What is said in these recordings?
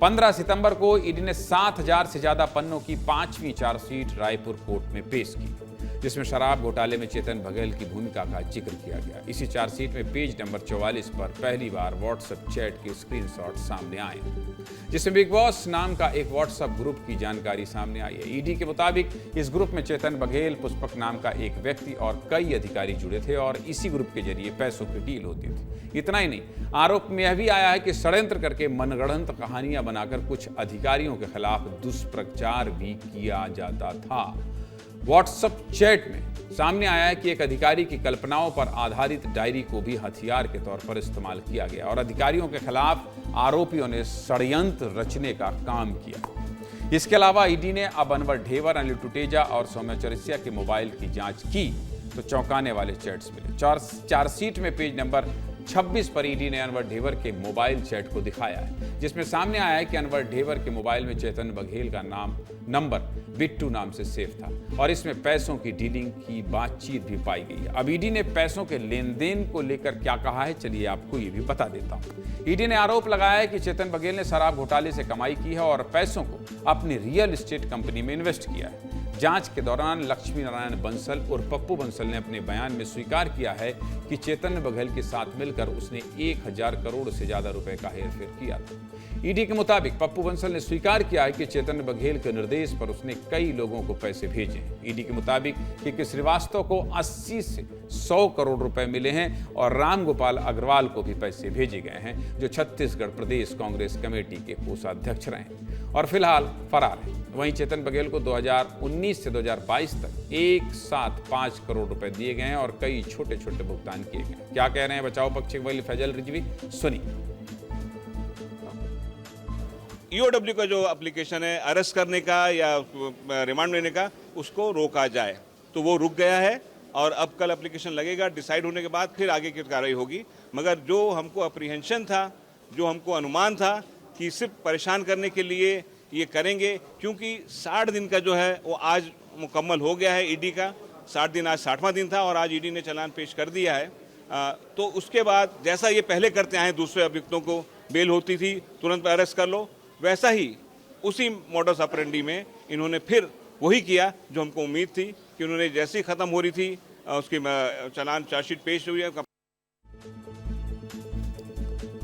15 सितंबर को ईडी ने 7,000 से ज्यादा पन्नों की 5वीं चार्जशीट रायपुर कोर्ट में पेश की, जिसमें शराब घोटाले में चेतन बघेल की भूमिका का जिक्र किया गया। इसी चार्जशीट में पेज नंबर 44 पर पहली बार व्हाट्सएप चैट के स्क्रीनशॉट सामने आए, जिसमें बिग बॉस नाम का एक व्हाट्सएप ग्रुप की जानकारी सामने आई है। ईडी के मुताबिक इस ग्रुप में चेतन बघेल, पुष्पक नाम का एक व्यक्ति और कई अधिकारी जुड़े थे और इसी ग्रुप के जरिए पैसों की डील होती थी। इतना ही नहीं, आरोप में यह भी आया है कि षड्यंत्र करके मनगढ़ंत कहानियां बनाकर कुछ अधिकारियों के खिलाफ दुष्प्रचार भी किया जाता था। व्हाट्सएप चैट में सामने आया है कि एक अधिकारी की कल्पनाओं पर आधारित डायरी को भी हथियार के तौर पर इस्तेमाल किया गया और अधिकारियों के खिलाफ आरोपियों ने षड्यंत्र रचने का काम किया। इसके अलावा ईडी ने अब अनवर ढेबर, अनिल टुटेजा और सौम्या चौरसिया के मोबाइल की जांच की तो चौंकाने वाले चैट्स मिले। चार्जशीट में पेज नंबर 26 पर ईडी ने अनवर ढेबर के मोबाइल चैट को दिखाया है, जिसमें सामने आया है कि अनवर ढेबर के मोबाइल में चेतन बघेल का नंबर बिट्टू नाम से सेव था और इसमें पैसों की डीलिंग की बातचीत भी पाई गई है। अब ईडी ने पैसों के लेन देन को लेकर क्या कहा है, चलिए आपको ये भी बता देता हूं। ईडी ने आरोप लगाया है कि चेतन बघेल ने शराब घोटाले से कमाई की है और पैसों को अपनी रियल एस्टेट कंपनी में इन्वेस्ट किया है। जांच के दौरान लक्ष्मी नारायण बंसल और पप्पू बंसल ने अपने बयान में स्वीकार किया है कि चेतन बघेल के साथ मिलकर उसने 1,000 करोड़ से ज्यादा रुपए का हेरफेर किया था। ईडी के मुताबिक पप्पू बंसल ने स्वीकार किया है कि चेतन बघेल के निर्देश पर उसने कई लोगों को पैसे भेजे। ईडी के मुताबिक कि श्रीवास्तव को 80 से 100 करोड़ रुपए मिले हैं और रामगोपाल अग्रवाल को भी पैसे भेजे गए हैं, जो छत्तीसगढ़ प्रदेश कांग्रेस कमेटी के कोषाध्यक्ष रहे और फिलहाल फरार है। वहीं चेतन बघेल को 2019 से 2022 तक एक साथ 5 करोड़ रुपए दिए गए हैं और कई छोटे छोटे भुगतान किए गए। क्या कह रहे हैं बचाओ पक्ष के वकील फैजल रिजवी, सुनिए। ईओडब्ल्यू का जो एप्लीकेशन है अरेस्ट करने का या रिमांड लेने का, उसको रोका जाए, तो वो रुक गया है और अब कल एप्लीकेशन लगेगा। डिसाइड होने के बाद फिर आगे की कार्रवाई होगी। मगर जो हमको अप्रीहेंशन था, जो हमको अनुमान था कि सिर्फ परेशान करने के लिए ये करेंगे, क्योंकि 60 दिन का जो है वो आज मुकम्मल हो गया है ईडी का। 60 दिन, आज 60वां दिन था और आज ईडी ने चालान पेश कर दिया है। तो उसके बाद जैसा ये पहले करते आए, दूसरे अभियुक्तों को बेल होती थी तुरंत अरेस्ट कर लो, वैसा ही उसी मॉडस ऑपरेंडी में इन्होंने फिर वही किया जो हमको उम्मीद थी कि उन्होंने जैसे ही खत्म हो रही थी उसकी चालान चार्जशीट पेश हुई है।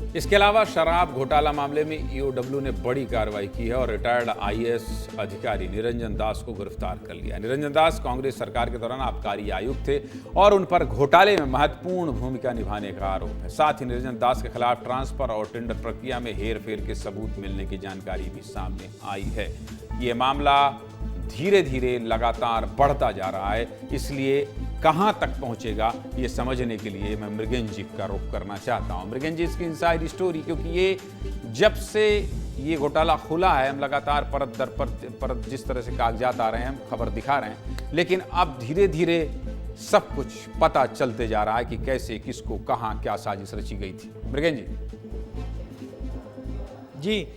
इसके अलावा शराब घोटाला मामले में ईओडब्ल्यू ने बड़ी कार्रवाई की है और रिटायर्ड आईएएस अधिकारी निरंजन दास को गिरफ्तार कर लिया। निरंजन दास कांग्रेस सरकार के दौरान आबकारी आयुक्त थे और उन पर घोटाले में महत्वपूर्ण भूमिका निभाने का आरोप है। साथ ही निरंजन दास के खिलाफ ट्रांसफर और टेंडर प्रक्रिया में हेरफेर के सबूत मिलने की जानकारी भी सामने आई है। ये मामला धीरे धीरे लगातार बढ़ता जा रहा है, इसलिए कहां तक पहुंचेगा ये समझने के लिए मैं मृगेंजी का रुख करना चाहता हूं। मृगेंजी इसकी इनसाइड स्टोरी, क्योंकि ये जब से ये घोटाला खुला है, हम लगातार परत दर परत जिस तरह से कागजात आ रहे हैं, हम खबर दिखा रहे हैं, लेकिन अब धीरे धीरे सब कुछ पता चलते जा रहा है कि कैसे, किसको, कहां क्या साजिश रची गई थी। मृगेंजी जी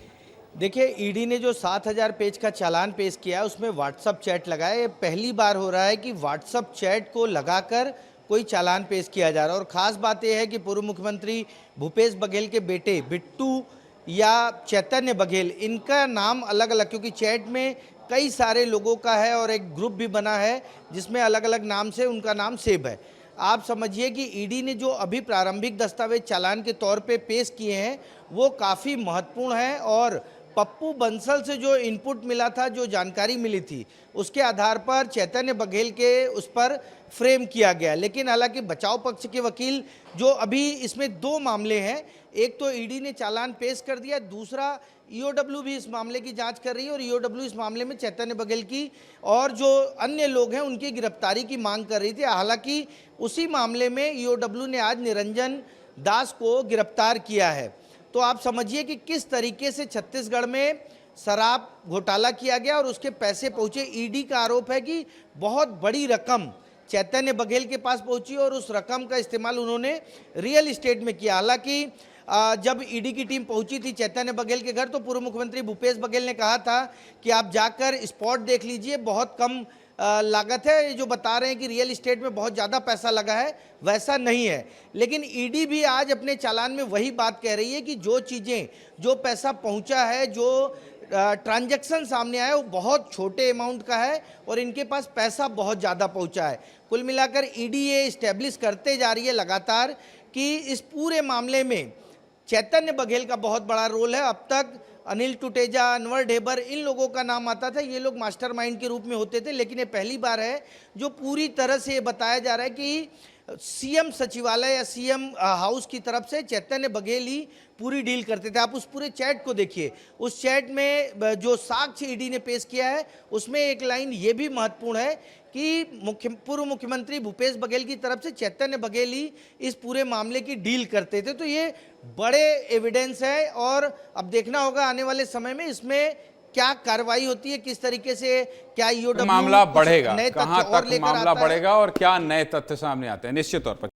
देखिए, ईडी ने जो 7,000 पेज का चालान पेश किया है उसमें व्हाट्सअप चैट लगा है। ये पहली बार हो रहा है कि व्हाट्सअप चैट को लगाकर कोई चालान पेश किया जा रहा है। और ख़ास बात यह है कि पूर्व मुख्यमंत्री भूपेश बघेल के बेटे बिट्टू या चैतन्य बघेल, इनका नाम अलग अलग, क्योंकि चैट में कई सारे लोगों का है और एक ग्रुप भी बना है जिसमें अलग अलग नाम से उनका नाम सेव है। आप समझिए कि ईडी ने जो अभी प्रारंभिक दस्तावेज चालान के तौर पे पेश किए हैं वो काफ़ी महत्वपूर्ण है और पप्पू बंसल से जो इनपुट मिला था, जो जानकारी मिली थी, उसके आधार पर चैतन्य बघेल के उस पर फ्रेम किया गया। लेकिन हालांकि बचाव पक्ष के वकील जो अभी इसमें 2 मामले हैं, एक तो ईडी ने चालान पेश कर दिया, दूसरा ईओडब्ल्यू भी इस मामले की जांच कर रही है और ईओडब्ल्यू इस मामले में चैतन्य बघेल की और जो अन्य लोग हैं उनकी गिरफ्तारी की मांग कर रही थी। हालांकि उसी मामले में ईओडब्ल्यू ने आज निरंजन दास को गिरफ्तार किया है। तो आप समझिए कि किस तरीके से छत्तीसगढ़ में शराब घोटाला किया गया और उसके पैसे पहुंचे। ईडी का आरोप है कि बहुत बड़ी रकम चैतन्य बघेल के पास पहुंची और उस रकम का इस्तेमाल उन्होंने रियल एस्टेट में किया। हालांकि जब ईडी की टीम पहुंची थी चैतन्य बघेल के घर, तो पूर्व मुख्यमंत्री भूपेश बघेल ने कहा था कि आप जाकर स्पॉट देख लीजिए, बहुत कम लागत है। ये जो बता रहे हैं कि रियल एस्टेट में बहुत ज़्यादा पैसा लगा है, वैसा नहीं है। लेकिन ईडी भी आज अपने चालान में वही बात कह रही है कि जो चीज़ें, जो पैसा पहुंचा है, जो ट्रांजैक्शन सामने आया, वो बहुत छोटे अमाउंट का है और इनके पास पैसा बहुत ज़्यादा पहुंचा है। कुल मिलाकर ईडी ये इस्टेब्लिश करते जा रही है लगातार कि इस पूरे मामले में चैतन्य बघेल का बहुत बड़ा रोल है। अब तक अनिल टुटेजा, अनवर ढेबर, इन लोगों का नाम आता था, ये लोग मास्टरमाइंड के रूप में होते थे, लेकिन ये पहली बार है जो पूरी तरह से ये बताया जा रहा है कि सीएम सचिवालय या सीएम हाउस की तरफ से चैतन्य बघेल ही पूरी डील करते थे। आप उस पूरे चैट को देखिए, उस चैट में जो साक्ष्य ईडी ने पेश किया है उसमें एक लाइन ये भी महत्वपूर्ण है कि पूर्व मुख्यमंत्री भूपेश बघेल की तरफ से चैतन्य बघेल ही इस पूरे मामले की डील करते थे। तो ये बड़े एविडेंस है और अब देखना होगा आने वाले समय में इसमें क्या कार्रवाई होती है, किस तरीके से, क्या ईओडब्ल्यू मामला बढ़ेगा, नए कहां तथ्य और तक लेकर मामला आता है। बढ़ेगा और क्या नए तथ्य सामने आते हैं। निश्चित तौर पर